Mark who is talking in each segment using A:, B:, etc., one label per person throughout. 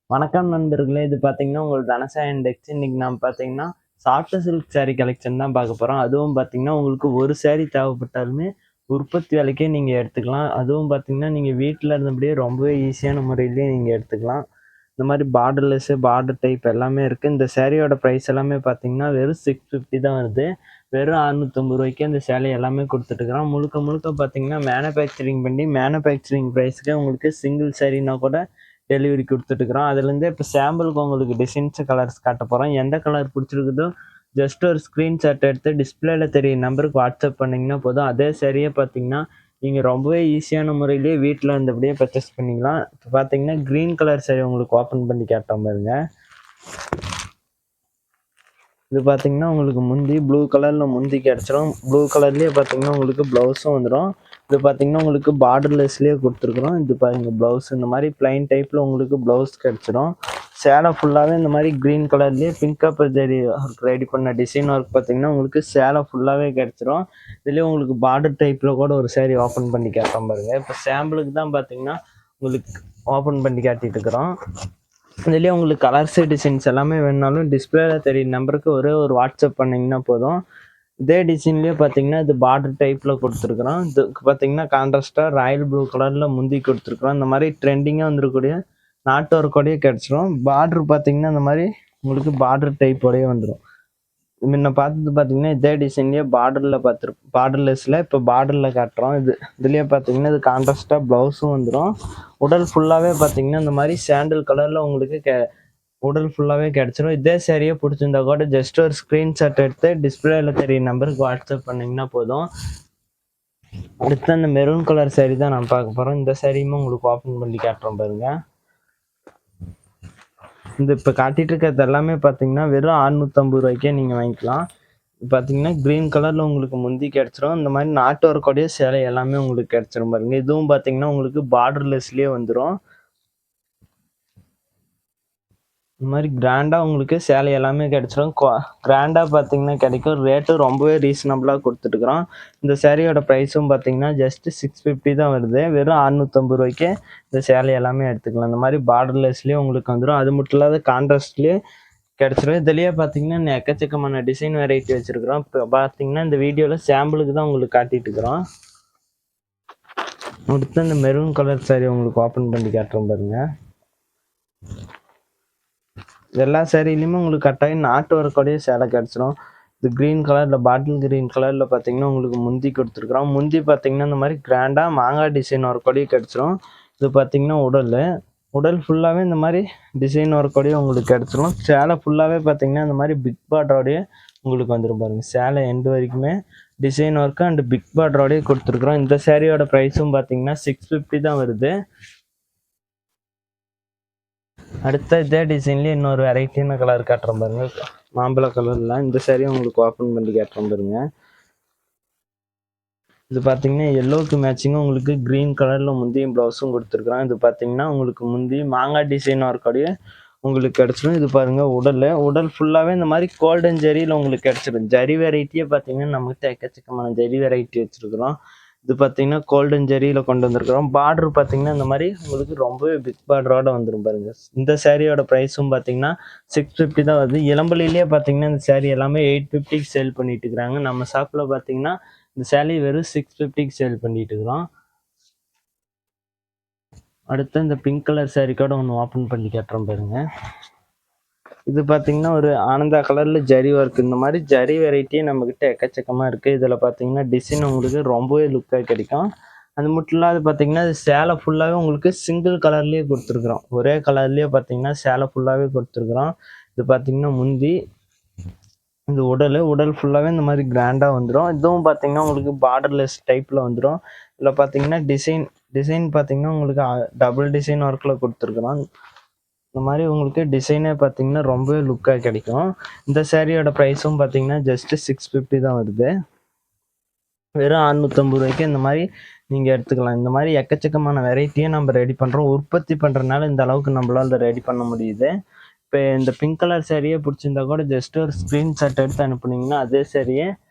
A: வணக்கம் நண்பர்களே! இது பார்த்தீங்கன்னா, உங்கள் தனசா இண்டெக்ஸ். இன்னைக்கு நாம பார்த்தீங்கன்னா, சாஃப்ட் சில்க் சாரி கலெக்ஷன் தான் பார்க்க போறோம். அதுவும் பார்த்தீங்கன்னா, உங்களுக்கு ஒரு சாரி தேவைப்பட்டாலுமே உற்பத்தி விலைக்கே நீங்க எடுத்துக்கலாம். அதுவும் பார்த்தீங்கன்னா, நீங்க வீட்ல இருந்தபடியே ரொம்பவே ஈஸியான முறையிலேயே நீங்க எடுத்துக்கலாம். இந்த மாரி பார்டர்லெஸ், பார்டர் டைப் எல்லாமே இருக்கு. இந்த சாரியோட பிரைஸ் எல்லாமே பார்த்தீங்கன்னா, வெறும் 650 தான் வருது. வெறும் ரூ. 650 இந்த சேலை எல்லாமே குடுத்துட்டுருக்குறோம். முழுக்க முழுக்க பார்த்தீங்கன்னா, மேனுஃபேக்சரிங் பண்ணி மேனுஃபேக்சரிங் பிரைஸ்க்கே உங்களுக்கு சிங்கிள் சாரீனா கூட டெலிவரி குடுத்துட்டுருக்குறோம். அதுலேருந்தே இப்போ சாம்பிளுக்கு உங்களுக்கு டிசைன்ஸ், கலர்ஸ் காட்டப் போறோம். எந்த கலர் புடிச்சிருக்குதோ ஜஸ்ட் ஒரு ஸ்கிரீன்ஷாட் எடுத்து டிஸ்ப்ளேல தெரியிற நம்பருக்கு வாட்ஸ்அப் பண்ணீங்கன்னா போதும். அதே சாரியே பார்த்தீங்கன்னா, நீங்க ரொம்பவே ஈஸியான முறையிலேயே வீட்ல இருந்தபடியே பர்ச்சேஸ் பண்ணிக்கலாம். இப்ப பார்த்தீங்கன்னா, கிரீன் கலர் சாரி உங்களுக்கு ஓப்பன் பண்ணி காட்டுறேன் பாருங்க. இது பார்த்தீங்கன்னா, உங்களுக்கு முந்தி ப்ளூ கலர்ல முந்தி கிடைச்சிரும். ப்ளூ கலர்லயே பார்த்தீங்கன்னா, உங்களுக்கு ப்ளவுஸும் வந்துரும். இது பார்த்தீங்கன்னா, உங்களுக்கு பார்டர்லெஸ்லயே குடுத்துருக்குறோம். இது பாருங்க ப்ளவுஸ் இந்த மாரி பிளைன் டைப்ல உங்களுக்கு ப்ளவுஸ் கிடைச்சிரும். சேலை ஃபுல்லாவே இந்த மாரி கிரீன் கலர்லயே பிங்க் கப்பர் ஜரி ரெடி பண்ண டிசைன் ஒர்க் பார்த்தீங்கன்னா, உங்களுக்கு சேலை ஃபுல்லாவே கிடைச்சிரும். இதுலயே உங்களுக்கு பார்டர் டைப்ல கூட ஒரு சாரி ஓப்பன் பண்ணி காட்டுறேன் பாருங்க. இப்ப சாம்பிளுக்கு தான் பார்த்தீங்கன்னா, உங்களுக்கு ஓப்பன் பண்ணி காட்டிட்டு இருக்கிறோம். இதுலயே உங்களுக்கு கலர்ஸ், டிசைன்ஸ் எல்லாமே வேணுனாலும் டிஸ்பிளேல தெரியிற நம்பருக்கு ஒரே ஒரு வாட்ஸ்அப் பண்ணீங்கன்னா போதும். இதே டிசைன்லயே பார்த்தீங்கன்னா, இது பார்டர் டைப்ல குடுத்துருக்குறோம். இதுக்கு பார்த்தீங்கன்னா, கான்ட்ராஸ்ட்டா ராயல் ப்ளூ கலர்ல முந்தி குடுத்துருக்குறோம். இந்த மாரி ட்ரெண்டிங்கா வந்துருக்கக்கூடிய நாட்டு ஒர்க்கோடயே கிடைச்சிரும். பார்டர் பார்த்தீங்கன்னா, இந்த மாரி உங்களுக்கு பார்டர் டைப்போடயே வந்துரும். முன்ன பார்த்தது பார்த்தீங்கன்னா, இதே டிசைன்லயே பார்டர்லெஸ்ல இப்ப பார்டர்ல காட்டுறோம். இதுலயே பார்த்தீங்கன்னா, இது கான்ட்ராஸ்ட்டா ப்ளவுஸும் வந்துரும். உடல் ஃபுல்லாவே பார்த்தீங்கன்னா, இந்த மாரி சாண்டல் கலர்ல உங்களுக்கு உடல் ஃபுல்லாவே கிடைச்சிரும். இதே சாரியே புடிச்சிருந்தா கூட ஜஸ்ட் ஒரு ஸ்கிரீன்ஷாட் எடுத்து டிஸ்ப்ளேல தெரியிற நம்பருக்கு வாட்ஸ்அப் பண்ணீங்கன்னா போதும். அடுத்து அந்த மெரூன் கலர் சாரி தான் நான் பார்க்க போறோம். இந்த சாரியுமே உங்களுக்கு ஓப்பன் பண்ணி காட்டுறேன் பாருங்க. இந்த இப்ப காட்டிட்டு இருக்கிறது எல்லாமே பார்த்தீங்கன்னா, வெறும் ரூ. 650 நீங்க வாங்கிக்கலாம். பார்த்தீங்கன்னா, கிரீன் கலர்ல உங்களுக்கு முந்தி கிடைச்சிரும். இந்த மாரி நாட்டு ஒர்க்கோடயே சேலை எல்லாமே உங்களுக்கு கிடைச்சிரும் பாருங்க. இதுவும் பார்த்தீங்கன்னா, உங்களுக்கு பார்டர்லெஸ்லயே வந்துரும். இந்த மாரி கிராண்டா உங்களுக்கு சேலை எல்லாமே கிடைச்சிரும். கிராண்டா பார்த்தீங்கன்னா கிடைக்கும். ரேட்டும் ரொம்பவே ரீசனபிளா குடுத்துட்டுருக்குறோம். இந்த சாரியோட பிரைஸும் பார்த்தீங்கன்னா, ஜஸ்ட் 650 தான் வருது. வெறும் ரூ. 650 இந்த சேலை எல்லாமே எடுத்துக்கலாம். இந்த மாரி பார்டர்லெஸ்லயே உங்களுக்கு வந்துரும். அது மட்டும் இல்லாத கான்ட்ராஸ்ட்லயே கிடைச்சிரும். இதுலயே பார்த்தீங்கன்னா, எக்கச்சக்கமான டிசைன் வெரைட்டி வச்சிருக்கிறோம். இப்ப பார்த்தீங்கன்னா, இந்த வீடியோல சாம்பிளுக்கு தான் உங்களுக்கு காட்டிட்டு இருக்கிறோம். அடுத்து இந்த மெரூன் கலர் சாரி உங்களுக்கு ஓப்பன் பண்ணி காட்டுறேன் பாருங்க. எல்லா சாரிலையுமே உங்களுக்கு கட்டாயம் நாட்டு ஒர்க்கோடயே சேலை கிடைச்சிரும். இது கிரீன் கலர்ல பாட்டில் கிரீன் கலர்ல பார்த்தீங்கன்னா, உங்களுக்கு முந்தி குடுத்துருக்குறோம். முந்தி பார்த்தீங்கன்னா, இந்த மாரி கிராண்டா மாங்காய் டிசைன் ஒர்க்கோடயே கிடைச்சிரும். இது பார்த்தீங்கன்னா உடல் ஃபுல்லாவே இந்த மாரி டிசைன் ஒர்க்கோடயே உங்களுக்கு கிடைச்சிரும். சேலை ஃபுல்லாவே பார்த்தீங்கன்னா, இந்த மாரி பிக் பார்டரோடயே உங்களுக்கு வந்துரும் பாருங்க. சேலை எண்டு வரைக்குமே டிசைன் ஒர்க் அண்ட் பிக் பார்டரோடயே குடுத்துருக்குறோம். இந்த சாரியோட பிரைஸும் பார்த்தீங்கன்னா, 650 தான் வருது. அடுத்த இதே டிசைன்லயே இன்னொரு வெரைட்டியான கலர் காட்டுறேன் பாருங்க. மாம்பழ கலர்ல இந்த சாரியும் உங்களுக்கு ஓப்பன் பண்ணி காட்டுறேன் பாருங்க. இது பார்த்தீங்கன்னா, எல்லோவுக்கு மேட்சிங்கா உங்களுக்கு கிரீன் கலர்ல முந்தியும் ப்ளவுஸும் குடுத்துருக்குறோம். இது பார்த்தீங்கன்னா, உங்களுக்கு முந்தி மாங்காய் டிசைன் ஒர்க்கோடயே உங்களுக்கு கிடைச்சிரும். இது பாருங்க உடல் ஃபுல்லாவே இந்த மாரி கோல்டன் ஜரியில உங்களுக்கு கிடைச்சிரும். ஜரி வெரைட்டியே பார்த்தீங்கன்னா, நம்மகிட்ட எக்கச்சக்கமான ஜரி வெரைட்டி வச்சிருக்கிறோம். இது பார்த்தீங்கன்னா, கோல்டன் ஜரியில கொண்டு வந்திருக்கிறோம். பார்டர் பார்த்தீங்கன்னா, இந்த மாரி உங்களுக்கு ரொம்பவே பிக் பார்டரோட வந்துரும் பாருங்க. இந்த சாரியோட பிரைஸும் பார்த்தீங்கன்னா, 650 தான் வருது. இளம்பிள்ளையிலேயே பார்த்தீங்கன்னா, இந்த சாரி எல்லாமே 850க்கு சேல் பண்ணிட்டு இருக்கிறாங்க. நம்ம ஷாப்ல பார்த்தீங்கன்னா, இந்த சேலை வெறும் 650க்கு சேல் பண்ணிட்டு இருக்கிறோம். அடுத்து இந்த பிங்க் கலர் சாரி கூட ஒன்று ஓப்பன் பண்ணி காட்டுறேன் பாருங்க. இது பார்த்தீங்கன்னா, ஒரு ஆனந்தா கலர்ல ஜரி ஒர்க். இந்த மாரி ஜரி வெரைட்டியே நம்மகிட்ட எக்கச்சக்கமா இருக்கு. இதுல பார்த்தீங்கன்னா, டிசைன் உங்களுக்கு ரொம்பவே லுக்கா கிடைக்கும். அது மட்டும் இல்லாத பார்த்தீங்கன்னா, சேலை ஃபுல்லாவே உங்களுக்கு சிங்கிள் கலர்லயே குடுத்துருக்குறோம். ஒரே கலர்லயே பார்த்தீங்கன்னா, சேலை ஃபுல்லாவே குடுத்துருக்குறோம். இது பார்த்தீங்கன்னா முந்தி, இது உடல் ஃபுல்லாவே இந்த மாரி கிராண்டா வந்துரும். இதுவும் பார்த்தீங்கன்னா, உங்களுக்கு பார்டர்லெஸ் டைப்ல வந்துரும். இதுல பார்த்தீங்கன்னா, டிசைன் பார்த்தீங்கன்னா, உங்களுக்கு டபுள் டிசைன் ஒர்க்ல குடுத்துருக்குறோம். இந்த மாரி உங்களுக்கு டிசைனே பார்த்தீங்கன்னா, ரொம்பவே லுக்கா கிடைக்கும். இந்த சாரியோட பிரைஸும் பார்த்தீங்கன்னா, ஜஸ்ட் 650 தான் வருது. வெறும் ரூ. 650 இந்த மாரி நீங்க எடுத்துக்கலாம். இந்த மாரி எக்கச்சக்கமான வெரைட்டிய நம்ம ரெடி பண்றோம். உற்பத்தி பண்றதுனால இந்த அளவுக்கு நம்மளால ரெடி பண்ண முடியுது. இப்ப இந்த பிங்க் கலர் சாரியே புடிச்சிருந்தா கூட ஜஸ்ட் ஒரு ஸ்கிரீன்ஷாட் எடுத்து அனுப்புனீங்கன்னா, அதே சாரிய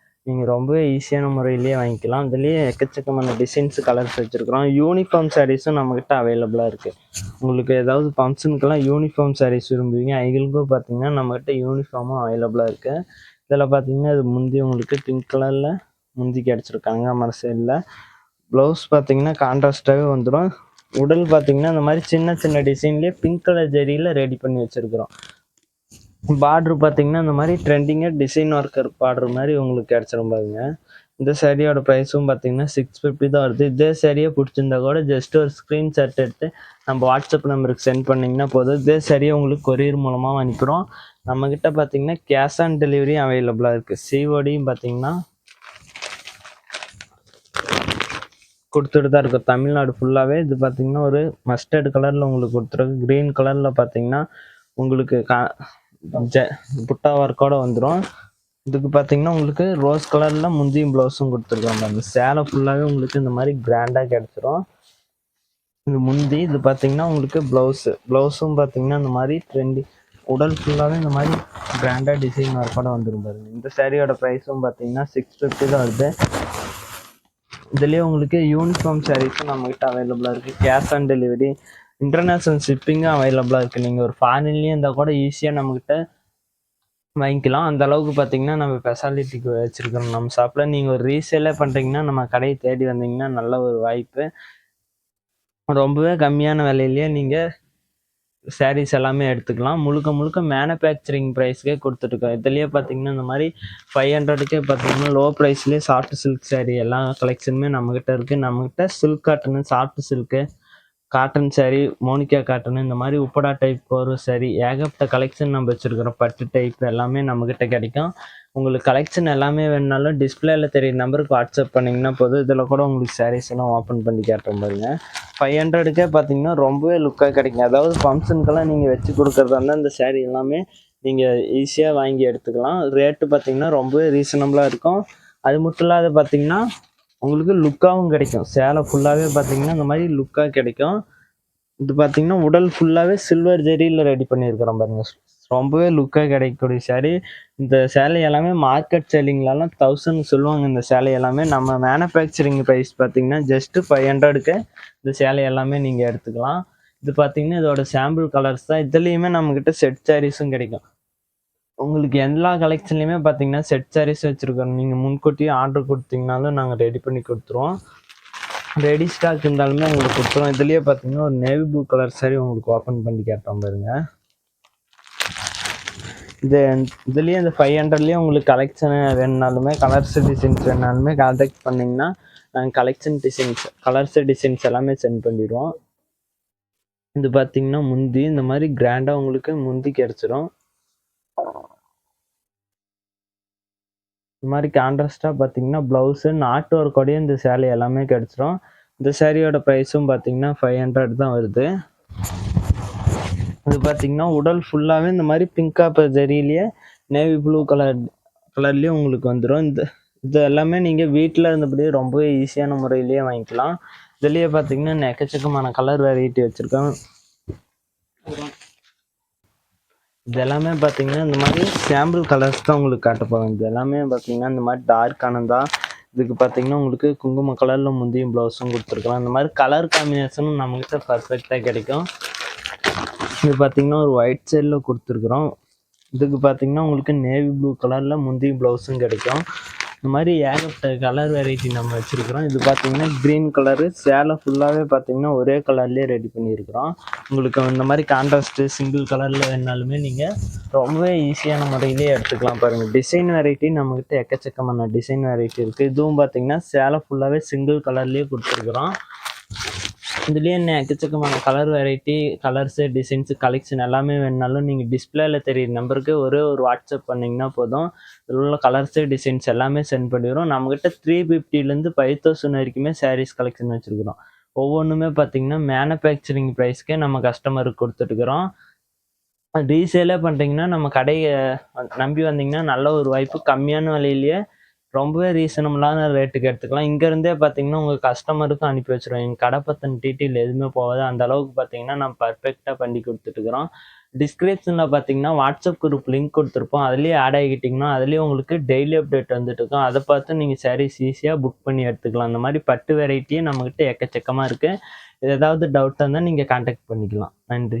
A: நீங்கள் ரொம்பவே ஈஸியான முறையிலேயே வாங்கிக்கலாம். இதுலேயே எக்கச்சக்கமான டிசைன்ஸ் கலர்ஸ் வச்சுருக்குறோம். யூனிஃபார்ம் சாரீஸும் நம்மக்கிட்ட அவைலபிளாக இருக்குது. உங்களுக்கு ஏதாவது ஃபங்க்ஷனுக்கெல்லாம் யூனிஃபார்ம் சாரீஸ் விரும்புவீங்க, அவங்களுக்கும் பார்த்தீங்கன்னா நம்மக்கிட்ட யூனிஃபார்மும் அவைலபிளாக இருக்குது. இதில் பார்த்தீங்கன்னா இது முந்தி உங்களுக்கு பிங்க் கலரில் முந்தி கிடச்சிருக்காங்க அமர் சைடில். ப்ளவுஸ் பார்த்தீங்கன்னா கான்ட்ராஸ்டாகவே வந்துடும். உடல் பார்த்தீங்கன்னா இந்த மாதிரி சின்ன சின்ன டிசைன்லேயே பிங்க் கலர் ஜெரியில் ரெடி பண்ணி வச்சுருக்குறோம். பார்ட்ரு பார்த்தீங்கன்னா இந்த மாதிரி ட்ரெண்டிங்காக டிசைன் ஒர்க்கர் பார்டர் மாதிரி உங்களுக்கு கிடச்சிரும் பாருங்க. இந்த சாரியோட ப்ரைஸும் பார்த்தீங்கன்னா 650 தான் வருது. இதே சாரியை பிடிச்சிருந்தா கூட ஜஸ்ட் ஒரு ஸ்க்ரீன்ஷாட் எடுத்து நம்ம வாட்ஸ்அப் நம்பருக்கு சென்ட் பண்ணிங்கன்னா போதும். இதே சாரியை உங்களுக்கு கொரியர் மூலமாக அனுப்பிடுறோம். நம்மக்கிட்ட பார்த்தீங்கன்னா கேஷ் ஆன் டெலிவரியும் அவைலபிளாக இருக்குது. சிஓடியும் பார்த்தீங்கன்னா கொடுத்துட்டு தான் இருக்கும் தமிழ்நாடு ஃபுல்லாகவே. இது பார்த்தீங்கன்னா ஒரு மஸ்டர்டு கலரில் உங்களுக்கு கொடுத்துருக்கு. க்ரீன் கலரில் பார்த்தீங்கன்னா உங்களுக்கு புட்டா ஒர்க்கோட வந்துடும். இதுக்கு பார்த்தீங்கன்னா உங்களுக்கு ரோஸ் கலரில் முந்தியும் ப்ளவுஸும் கொடுத்துருக்காங்க. அந்த சேலை ஃபுல்லாகவே உங்களுக்கு இந்த மாதிரி கிராண்டாக கிடச்சிரும். இது முந்தி. இது பார்த்தீங்கன்னா உங்களுக்கு ப்ளவுஸும் பார்த்தீங்கன்னா இந்த மாதிரி ட்ரெண்டி உடல் ஃபுல்லாகவே இந்த மாதிரி கிராண்டாக டிசைன் ஒர்க்கோட வந்துடும் பாருங்க. இந்த சாரியோட ப்ரைஸும் பார்த்தீங்கன்னா 650 தான் வருது. இதுலேயே உங்களுக்கு யூனிஃபார்ம் சாரீஸும் நம்மகிட்ட அவைலபிளாக இருக்குது. கேஷ் ஆன் டெலிவரி, இன்டர்நேஷ்னல் ஷிப்பிங்கும் அவைலபிளாக இருக்குது. நீங்கள் ஒரு ஃபாரின்லேயே இருந்தால் கூட ஈஸியாக நம்மக்கிட்ட வாங்கிக்கலாம். அந்த அளவுக்கு பார்த்தீங்கன்னா நம்ம ஸ்பெஷாலிட்டிக்கு வச்சுருக்கிறோம் நம்ம ஷாப்பில். நீங்கள் ஒரு ரீசேலே பண்ணுறீங்கன்னா நம்ம கடையை தேடி வந்தீங்கன்னா நல்ல ஒரு வாய்ப்பு. ரொம்பவே கம்மியான விலையிலேயே நீங்கள் சாரீஸ் எல்லாமே எடுத்துக்கலாம். முழுக்க முழுக்க மேனுஃபேக்சரிங் ப்ரைஸ்க்கே கொடுத்துட்ருக்கோம். இதுலேயே பார்த்தீங்கன்னா இந்த மாதிரி 500க்கே பார்த்தீங்கன்னா லோ ப்ரைஸ்லேயே சாஃப்ட் சில்க் சாரீ எல்லா கலெக்ஷனுமே நம்மக்கிட்ட இருக்குது. நம்மக்கிட்ட silk cotton, soft silk, cotton sari, Monica cotton, இந்த மாதிரி உப்படா டைப் போகிற சாரீ ஏகப்பட்ட கலெக்ஷன் நம்ம வச்சுருக்கிறோம். பட்டு டைப் எல்லாமே நம்மக்கிட்ட கிடைக்கும். உங்களுக்கு கலெக்ஷன் எல்லாமே வேணுனாலும் டிஸ்பிளேல தெரியுற நம்பருக்கு வாட்ஸ்அப் பண்ணிங்கன்னா போதும். இதில் கூட உங்களுக்கு சாரீஸ் எல்லாம் ஓப்பன் பண்ணி கேட்டோம் பாருங்க. 500க்கே பார்த்தீங்கன்னா ரொம்பவே லுக்காக கிடைக்கும். அதாவது ஃபங்க்ஷனுக்கெல்லாம் நீங்கள் வச்சு கொடுக்குறதா இருந்தால் இந்த சாரீ எல்லாமே நீங்கள் ஈஸியாக வாங்கி எடுத்துக்கலாம். ரேட்டு பார்த்தீங்கன்னா ரொம்பவே ரீசனபிளாக இருக்கும். அது மட்டும் இல்லாத பார்த்தீங்கன்னா உங்களுக்கு லுக்காகவும் கிடைக்கும். சேலை ஃபுல்லாகவே பார்த்தீங்கன்னா இந்த மாதிரி லுக்காக கிடைக்கும். இது பார்த்தீங்கன்னா உடல் ஃபுல்லாகவே சில்வர் ஜெரியில் ரெடி பண்ணியிருக்கிறோம் பாருங்க. ரொம்பவே லுக்காக கிடைக்கக்கூடிய சாரீ. இந்த சேலை எல்லாமே மார்க்கெட் செல்லிங்லலாம் 1000 சொல்லுவாங்க. இந்த சேலை எல்லாமே நம்ம மேனுஃபேக்சரிங் ப்ரைஸ் பார்த்தீங்கன்னா ஜஸ்ட்டு 500க்கு இந்த சேலை எல்லாமே நீங்கள் எடுத்துக்கலாம். இது பார்த்தீங்கன்னா இதோட சாம்பிள் கலர்ஸ் தான். இதுலேயுமே நம்மக்கிட்ட செட் சாரீஸும் கிடைக்கும். உங்களுக்கு எல்லா கலெக்ஷன்லையுமே பார்த்தீங்கன்னா செட் சாரீஸ் வச்சுருக்கோம். நீங்கள் முன்கூட்டியே ஆர்டர் கொடுத்தீங்கனாலும் நாங்கள் ரெடி பண்ணி கொடுத்துருவோம். ரெடி ஸ்டாக் இருந்தாலுமே உங்களுக்கு கொடுத்துருவோம். இதுலேயே பார்த்தீங்கன்னா ஒரு நேவி ப்ளூ கலர் சாரீ உங்களுக்கு ஓப்பன் பண்ணி கேட்டோம் பாருங்க. இதுலேயே இந்த 500லேயே உங்களுக்கு கலெக்ஷன் வேணுனாலுமே, கலர்ஸ் டிசைன்ஸ் வேணுனாலுமே கான்டாக்ட் பண்ணிங்கன்னா நாங்கள் கலெக்ஷன் டிசைன்ஸ், கலர்ஸ் டிசைன்ஸ் எல்லாமே சென்ட் பண்ணிடுவோம். இது பார்த்தீங்கன்னா முந்தி இந்த மாதிரி கிராண்டாக உங்களுக்கு முந்தி கிடச்சிரும். இந்த மாதிரி கான்ட்ராஸ்டாக பார்த்தீங்கன்னா ப்ளவுஸு நாட் ஒர்க்கோடய இந்த சேலை எல்லாமே கிடச்சிரும். இந்த சாரியோட ப்ரைஸும் பார்த்தீங்கன்னா 500 தான் வருது. இது பார்த்தீங்கன்னா உடல் ஃபுல்லாகவே இந்த மாதிரி பிங்காக ஜெரியிலேயே நேவி ப்ளூ கலர்லேயும் உங்களுக்கு வந்துடும். இது எல்லாமே நீங்கள் வீட்டில் இருந்தபடியே ரொம்பவே ஈஸியான முறையிலேயே வாங்கிக்கலாம். இதுலேயே பார்த்தீங்கன்னா எக்கச்சக்கமான கலர் வெரைட்டி வச்சுருக்கோம். இது எல்லாமே பார்த்தீங்கன்னா இந்த மாதிரி சாம்பிள் கலர்ஸ் தான் உங்களுக்கு காட்ட போகிறோம். இது எல்லாமே பார்த்தீங்கன்னா இந்த மாதிரி டார்க்கானதா. இதுக்கு பார்த்தீங்கன்னா உங்களுக்கு குங்கும கலரில் முந்தியும் ப்ளவுஸும் கொடுத்துருக்கலாம். இந்த மாதிரி கலர் காம்பினேஷனும் நம்மகிட்ட பர்ஃபெக்டாக கிடைக்கும். இது பார்த்தீங்கன்னா ஒரு ஒயிட் சைடில் கொடுத்துருக்குறோம். இதுக்கு பார்த்தீங்கன்னா உங்களுக்கு நேவி ப்ளூ கலரில் முந்தி ப்ளவுஸும் கிடைக்கும். இந்த மாதிரி ஏகப்பட்ட கலர் வெரைட்டி நம்ம வச்சுருக்குறோம். இது பார்த்தீங்கன்னா க்ரீன் கலரு. சேலை ஃபுல்லாகவே பார்த்தீங்கன்னா ஒரே கலர்லேயே ரெடி பண்ணியிருக்கிறோம். உங்களுக்கு இந்த மாதிரி கான்ட்ராஸ்ட்டு சிங்கிள் கலரில் வேணாலுமே நீங்கள் ரொம்பவே ஈஸியான முறையிலே எடுத்துக்கலாம் பாருங்கள். டிசைன் வெரைட்டி நம்மக்கிட்ட எக்கச்சக்கமான டிசைன் வெரைட்டி இருக்குது. இதுவும் பார்த்தீங்கன்னா சேலை ஃபுல்லாகவே சிங்கிள் கலர்லேயே கொடுத்துருக்குறோம். இதுலேயே என்ன எக்கச்சக்கமான colour variety, colours, designs, collection எல்லாமே வேணுனாலும் நீங்கள் டிஸ்பிளேல தெரியுற நம்பருக்கு ஒரே ஒரு வாட்ஸ்அப் பண்ணிங்கன்னா போதும். இதில் உள்ள கலர்ஸு, டிசைன்ஸ் எல்லாமே சென்ட் பண்ணிடுறோம். நம்மக்கிட்ட 350லேருந்து 5000 வரைக்குமே சாரீஸ் கலெக்ஷன் வச்சுருக்குறோம். ஒவ்வொன்றுமே பார்த்தீங்கன்னா மேனுஃபேக்சரிங் ப்ரைஸ்க்கே நம்ம கஸ்டமருக்கு கொடுத்துட்டுருக்குறோம். ரீசேலே பண்ணுறீங்கன்னா நம்ம கடையை நம்பி வந்தீங்கன்னா நல்ல ஒரு வாய்ப்பு. கம்மியான விலையிலேயே ரொம்பவே ரீசனபிளான ரேட்டுக்கு எடுத்துக்கலாம். இங்கேருந்தே பார்த்தீங்கன்னா, உங்க கஸ்டமருக்கும் அனுப்பி வச்சுருவோம். எங்க கடை பத்தின டீட்டெயில் எதுவுமே போகாது. அந்த அளவுக்கு பார்த்தீங்கன்னா, நம்ம பெர்ஃபெக்ட்டா பண்ணி குடுத்துட்டுருக்குறோம். டிஸ்கிரிப்ஷன்ல பார்த்தீங்கன்னா, வாட்ஸ்அப் குரூப் லிங்க் குடுத்துருப்போம். அதிலேயே ஆட் ஆகிக்கிட்டீங்கன்னா, அதிலேயே உங்களுக்கு டெய்லி அப்டேட் வந்துட்டுருக்கும். அத பார்த்து நீங்க சாரீஸ் ஈஸியா புக் பண்ணி எடுத்துக்கலாம். அந்த மாரி பட்டு வெரைட்டியே நம்மகிட்ட எக்கச்சக்கமா இருக்கு. ஏதாவது டவுட்டா இருந்தா நீங்க கான்டாக்ட் பண்ணிக்கலாம். நன்றி.